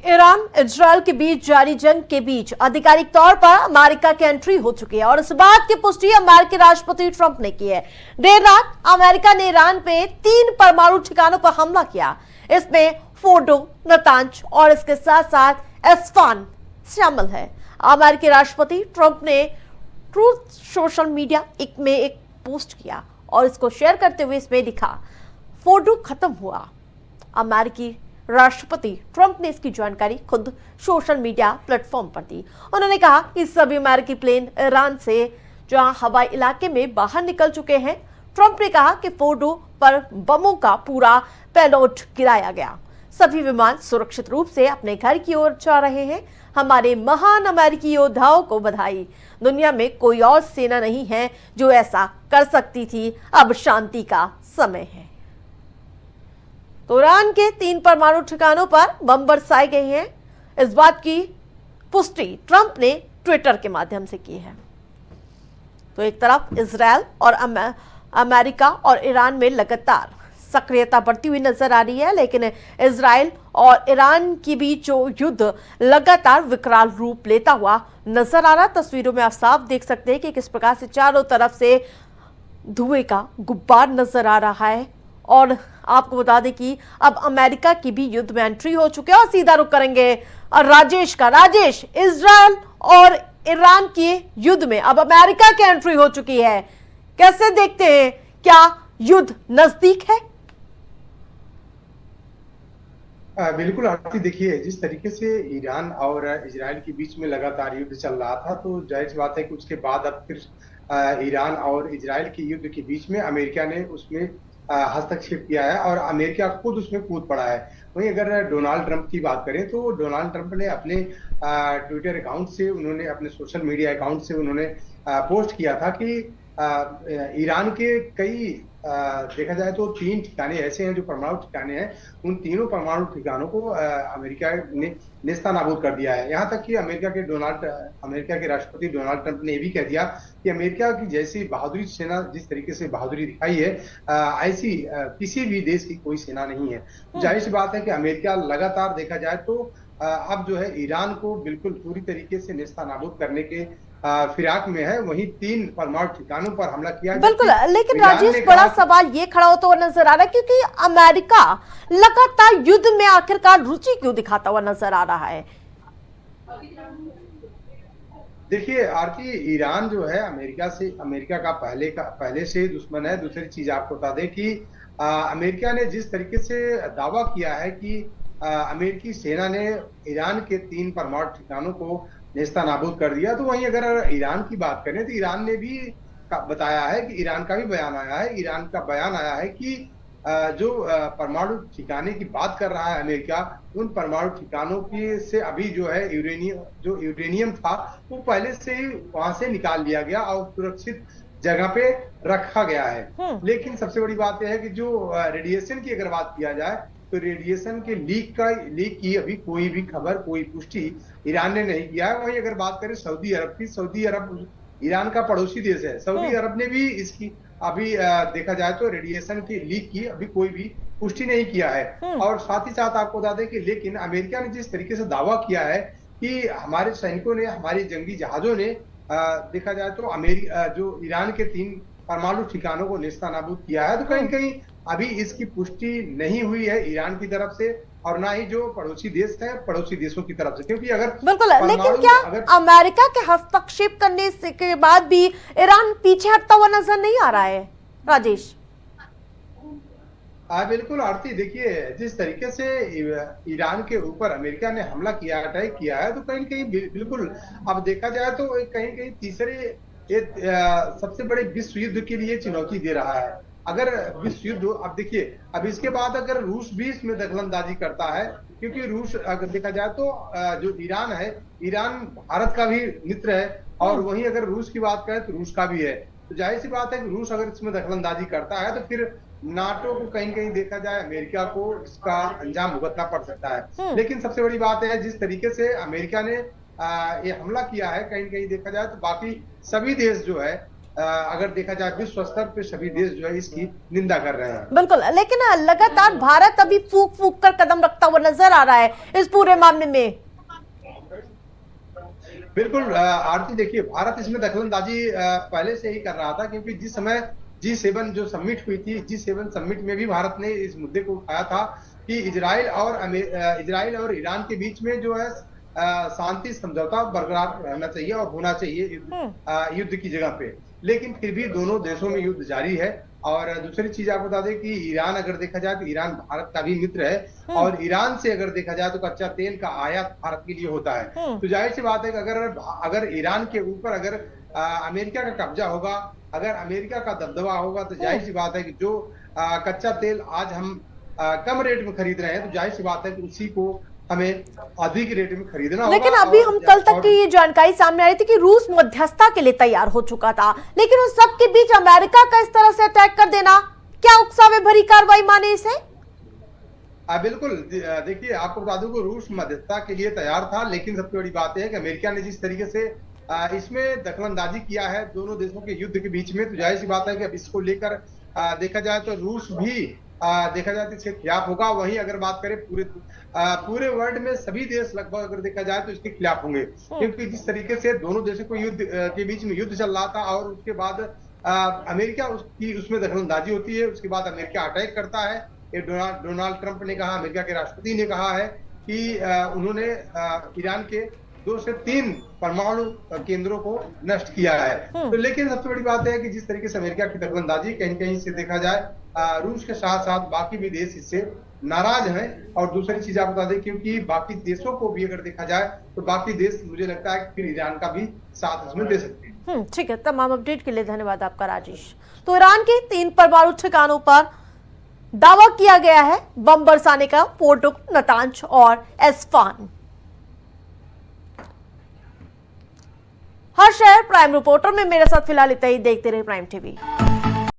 Iran Israel के बीच जारी जंग के बीच आधिकारिक तौर पर अमेरिका की एंट्री हो चुकी है और इस बात की पुष्टि अमेरिकी राष्ट्रपति ट्रंप ने की है। देर रात अमेरिका ने ईरान पे 3 परमाणु ठिकानों पर हमला किया। इसमें फोर्डो, नतांज और इसके साथ साथ एस्फान शामिल है। अमेरिकी राष्ट्रपति ट्रंप ने ट्रूथ सोशल मीडिया में एक पोस्ट किया और इसको शेयर करते हुए इसमें लिखा, फोर्डो खत्म हुआ। अमेरिकी राष्ट्रपति ट्रंप ने इसकी जानकारी खुद सोशल मीडिया प्लेटफॉर्म पर दी। उन्होंने कहा कि सभी अमेरिकी प्लेन ईरान से जहां हवाई इलाके में बाहर निकल चुके हैं। ट्रंप ने कहा कि फोर्डो पर बमों का पूरा पेलोड गिराया गया। सभी विमान सुरक्षित रूप से अपने घर की ओर जा रहे हैं। हमारे महान अमेरिकी योद्धाओं को बधाई। दुनिया में कोई और सेना नहीं है जो ऐसा कर सकती थी। अब शांति का समय है। तो ईरान के 3 परमाणु ठिकानों पर बम बरसाए गए हैं। इस बात की पुष्टि ट्रंप ने ट्विटर के माध्यम से की है। तो एक तरफ इजरायल और अमेरिका और ईरान में लगातार सक्रियता बढ़ती हुई नजर आ रही है, लेकिन इजरायल और ईरान के बीच जो युद्ध लगातार विकराल रूप लेता हुआ नजर आ रहा है। तस्वीरों में आप साफ देख सकते हैं कि किस प्रकार से चारों तरफ से धुएं का गुब्बार नजर आ रहा है। और आपको बता दें कि अब अमेरिका की भी युद्ध में एंट्री हो चुकी है। और सीधा रुख करेंगे और राजेश का। राजेश, इजरायल और ईरान के युद्ध में अब अमेरिका की एंट्री हो चुकी है। कैसे देखते हैं, क्या युद्ध नजदीक है? बिल्कुल आरती, देखिए जिस तरीके से ईरान और इजराइल के बीच में लगातार युद्ध चल रहा था, तो जाहिर सी बात है कि उसके बाद अब फिर ईरान और इजराइल के युद्ध के बीच में अमेरिका ने उसमें हस्तक्षेप किया है और अमेरिका खुद उसमें कूद पड़ा है। वहीं अगर डोनाल्ड ट्रंप की बात करें तो डोनाल्ड ट्रंप ने अपने ट्विटर अकाउंट से, उन्होंने अपने सोशल मीडिया अकाउंट से उन्होंने पोस्ट किया था कि ईरान के कई देखा जाए तो 3 ठिकाने ऐसे हैं जो परमाणु ठिकाने हैं। उन तीनों परमाणु ठिकानों को अमेरिका ने नेस्तनाबूद कर दिया है। यहाँ तक कि अमेरिका के राष्ट्रपति डोनाल्ड ट्रंप ने भी कह दिया कि अमेरिका की जैसी बहादुरी सेना जिस तरीके से बहादुरी दिखाई है, ऐसी किसी भी देश की कोई सेना नहीं है। जाहिर सी बात है कि अमेरिका लगातार देखा जाए तो अब जो है ईरान को बिल्कुल पूरी तरीके से नेस्तनाबूद करने के फिराक में है। वहीं 3 परमाणु ठिकानों पर हमला किया। बिल्कुल, लेकिन राजेश, बड़ा सवाल ये खड़ा होता हुआ नजर आ रहा है क्योंकि अमेरिका लगातार युद्ध में आखिरकार रुचि क्यों दिखाता हुआ नजर आ रहा है? देखिए आरती, ईरान जो है अमेरिका का पहले से दुश्मन है। दूसरी चीज आपको बता दें कि अमेरिका ने जिस तरीके से दावा किया है कि अमेरिकी सेना ने ईरान के 3 परमाणु ठिकानों को नेस्तनाबूद कर दिया, तो वहीं अगर ईरान की बात करें तो ईरान ने भी बताया है कि ईरान का भी बयान आया है। ईरान का बयान आया है कि जो परमाणु ठिकाने की बात कर रहा है अमेरिका, उन परमाणु ठिकानों की से अभी जो है यूरेनियम था वो पहले से ही वहां से निकाल लिया गया और सुरक्षित जगह पे रखा गया है। लेकिन सबसे बड़ी बात यह है कि जो रेडिएशन की अगर बात किया जाए तो रेडिएशन के लीक की अभी कोई भी खबर, कोई पुष्टि ईरान ने नहीं किया है। वहीं अगर बात करें सऊदी अरब की, सऊदी अरब ईरान का पड़ोसी देश है। सऊदी अरब ने भी इसकी अभी देखा जाए तो रेडिएशन की लीक की अभी कोई भी पुष्टि नहीं किया है। और साथ ही साथ आपको बता दें कि लेकिन अमेरिका ने जिस तरीके से दावा किया है कि हमारे सैनिकों ने, हमारे जंगी जहाजों ने देखा जाए तो जो ईरान के 3 परमाणु ठिकानों को नेस्तनाबूद किया है, तो कहीं कहीं अभी इसकी पुष्टि नहीं हुई है ईरान की तरफ से और ना ही जो पड़ोसी देश है, पड़ोसी देशों की तरफ से। क्योंकि अगर बिल्कुल, लेकिन क्या अमेरिका के हस्तक्षेप करने के बाद भी ईरान पीछे हटता हुआ नजर नहीं आ रहा है? राजेश, बिल्कुल आरती, देखिए जिस तरीके से ईरान के ऊपर अमेरिका ने हमला किया, अटैक किया है, तो कहीं कहीं बिल्कुल अब देखा जाए तो कहीं कहीं तीसरे सबसे बड़े विश्व युद्ध के लिए चुनौती दे रहा है। अगर विश्व युद्ध, अब देखिए अब इसके बाद अगर रूस भी इसमें दखलंदाजी करता है, क्योंकि रूस अगर देखा जाए तो जो ईरान है, ईरान भारत का भी मित्र है और वहीं अगर रूस की बात करें तो रूस का भी है। तो जाहिर सी बात है कि रूस अगर इसमें दखलंदाजी करता है तो फिर नाटो को कहीं कहीं देखा जाए अमेरिका को इसका अंजाम भुगतना पड़ सकता है। लेकिन सबसे बड़ी बात है जिस तरीके से अमेरिका ने ये हमला किया है, कहीं कहीं देखा जाए तो बाकी सभी देश जो है अगर देखा जाए विश्व स्तर पे सभी देश जो है इसकी निंदा कर रहे हैं। बिल्कुल, लेकिन लगातार भारत अभी फूक फूक कर कदम रखता हुआ नजर नजर आ रहा है इस पूरे मामले में? बिल्कुल आरती, देखिए भारत इसमें दखलंदाजी पहले से ही कर रहा था, क्योंकि जिस समय G7 जो समिट हुई थी, G7 समिट में भी भारत ने इस मुद्दे को उठाया था कि इजराइल और ईरान के बीच में जो है शांति समझौता बरकरार रहना चाहिए और होना चाहिए युद्ध की जगह पे। लेकिन फिर भी दोनों देशों में युद्ध जारी है। और दूसरी चीज आपको बता दें कि ईरान अगर देखा जाए तो ईरान भारत का भी मित्र है, और ईरान से अगर देखा जाए तो कच्चा तेल का आयात भारत के लिए होता है। तो जाहिर सी बात है कि अगर ईरान के ऊपर अगर अमेरिका का कब्जा होगा, अगर अमेरिका का दबदबा होगा, तो जाहिर सी बात है कि जो कच्चा तेल आज हम कम रेट में खरीद रहे हैं, तो जाहिर सी बात है कि उसी को हमें अधिक रेट में खरीदना होगा। लेकिन अभी हम कल तक की ये जानकारी सामने आ रही थी कि रूस मध्यस्थता के लिए तैयार हो चुका था, लेकिन उन सब के बीच अमेरिका का इस तरह से अटैक कर देना, क्या उकसावे भरी कार्रवाई माने इसे? बिल्कुल, देखिए आपको बता दूं कि रूस मध्यस्थता के लिए तैयार था, लेकिन सबसे बड़ी बात है कि अमेरिका ने जिस तरीके से इसमें दखलंदाजी किया है दोनों देशों के युद्ध के बीच में, तो जाहिर सी बात है कि अब इसको लेकर देखा जाए तो रूस भी देखा जाए तो इसके खिलाफ होगा। वहीं अगर बात करें पूरे वर्ल्ड में सभी देश लगभग अगर देखा जाए तो इसके खिलाफ होंगे, क्योंकि जिस तरीके से दोनों देशों को युद्ध के बीच में युद्ध चल रहा था, और उसके बाद अमेरिका उसमें दखलंदाजी होती है, उसके बाद अमेरिका अटैक करता है। ये डोनाल्ड ट्रंप ने कहा, अमेरिका के राष्ट्रपति ने कहा है कि उन्होंने ईरान के 2 से 3 परमाणु केंद्रों को नष्ट किया है। तो लेकिन सबसे बड़ी बात है कि जिस तरीके से अमेरिका की दखलंदाजी कहीं कहीं से देखा जाए, रूस के साथ साथ बाकी भी देश इससे नाराज हैं। और दूसरी चीज आप बता दें, क्योंकि बाकी देशों को भी अगर देखा जाए तो बाकी देश मुझे लगता है कि फिर ईरान का भी साथ इसमें दे सकते हैं। ठीक है, तमाम अपडेट के लिए धन्यवाद आपका राजेश। तो ईरान के 3 परमाणु ठिकानों पर दावा किया गया है बम बरसाने का, फोर्डो, नतांज और एस्फान। हर शहर प्राइम रिपोर्टर में मेरे साथ फिलहाल इतना ही। देखते रहे प्राइम टीवी।